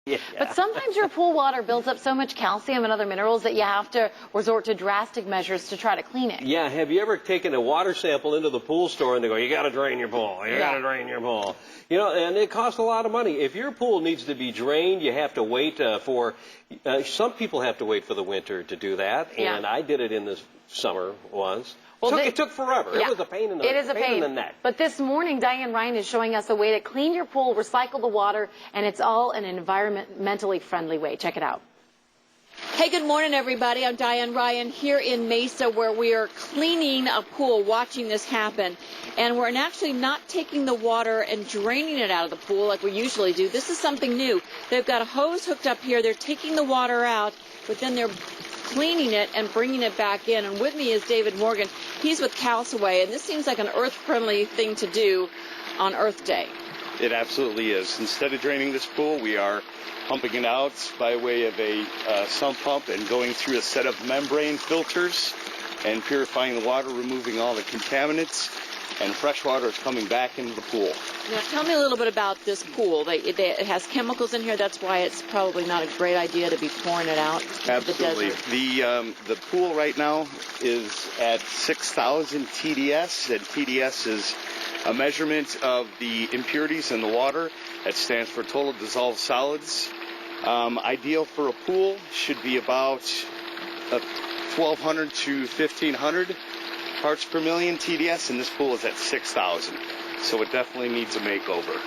Yeah. But sometimes your pool water builds up so much calcium and other minerals that you have to resort to drastic measures to try to clean it. Yeah, have you ever taken a water sample into the pool store and they go, you got to drain your pool, you got to drain your pool. You know, and it costs a lot of money. If your pool needs to be drained, you have to wait some people have to wait for the winter to do that, and I did it in the summer once. Well, it took forever. Yeah. It was a pain in the neck. But this morning, Diane Ryan is showing us a way to clean your pool, recycle the water, and it's all in an environmentally friendly way. Check it out. Hey, good morning, everybody. I'm Diane Ryan here in Mesa, where we are cleaning a pool, watching this happen. And we're actually not taking the water and draining it out of the pool like we usually do. This is something new. They've got a hose hooked up here. They're taking the water out, but then they're cleaning it and bringing it back in. And with me is David Morgan. He's with Calsaway, and this seems like an earth-friendly thing to do on Earth Day. It absolutely is. Instead of draining this pool, we are pumping it out by way of a sump pump and going through a set of membrane filters and purifying the water, removing all the contaminants, and fresh water is coming back into the pool. Now, tell me a little bit about this pool. It has chemicals in here. That's why it's probably not a great idea to be pouring it out into the desert. The pool right now is at 6,000 TDS, and TDS is a measurement of the impurities in the water. That stands for total dissolved solids. Ideal for a pool should be about 1,200 to 1,500 parts per million TDS, and this pool is at 6,000. So it definitely needs a makeover.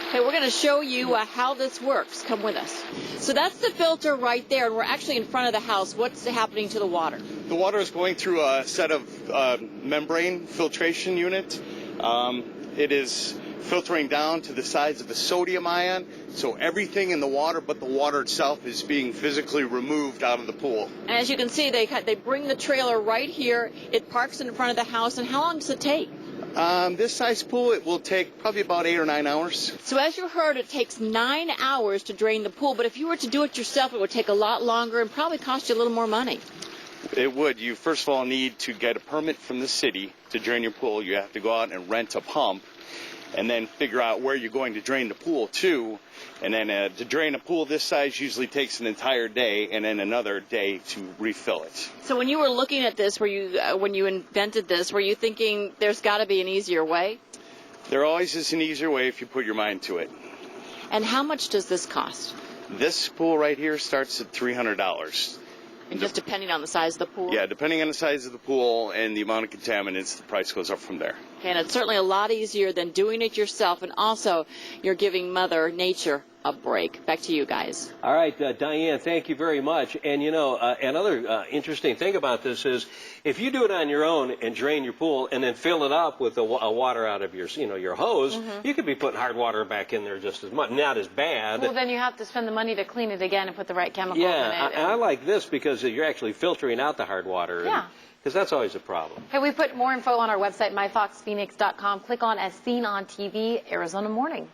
Okay, we're going to show you how this works. Come with us. So that's the filter right there, and we're actually in front of the house. What's happening to the water? The water is going through a set of membrane filtration unit. It is filtering down to the size of a sodium ion, so everything in the water but the water itself is being physically removed out of the pool. And as you can see, they bring the trailer right here. It parks in front of the house. And how long does it take? This size pool, it will take probably about 8 or 9 hours. So as you heard, it takes 9 hours to drain the pool, but if you were to do it yourself, it would take a lot longer and probably cost you a little more money. It would. You first of all need to get a permit from the city to drain your pool. You have to go out and rent a pump, and then figure out where you're going to drain the pool to. And then to drain a pool this size usually takes an entire day, and then another day to refill it. So when you were looking at this, when you invented this, were you thinking there's got to be an easier way? There always is an easier way if you put your mind to it. And how much does this cost? This pool right here starts at $300. And just depending on the size of the pool? Yeah, depending on the size of the pool and the amount of contaminants, the price goes up from there. Okay, and it's certainly a lot easier than doing it yourself, and also you're giving Mother Nature a break. Back to you guys. All right, Diane, thank you very much. And, you know, another interesting thing about this is if you do it on your own and drain your pool and then fill it up with the water out of your, your hose, you could be putting hard water back in there just as much. Not as bad. Well, then you have to spend the money to clean it again and put the right chemicals in it. Yeah, I like this because you're actually filtering out the hard water. Yeah. Because that's always a problem. Hey, we put more info on our website, myfoxphoenix.com. Click on As Seen on TV, Arizona Morning.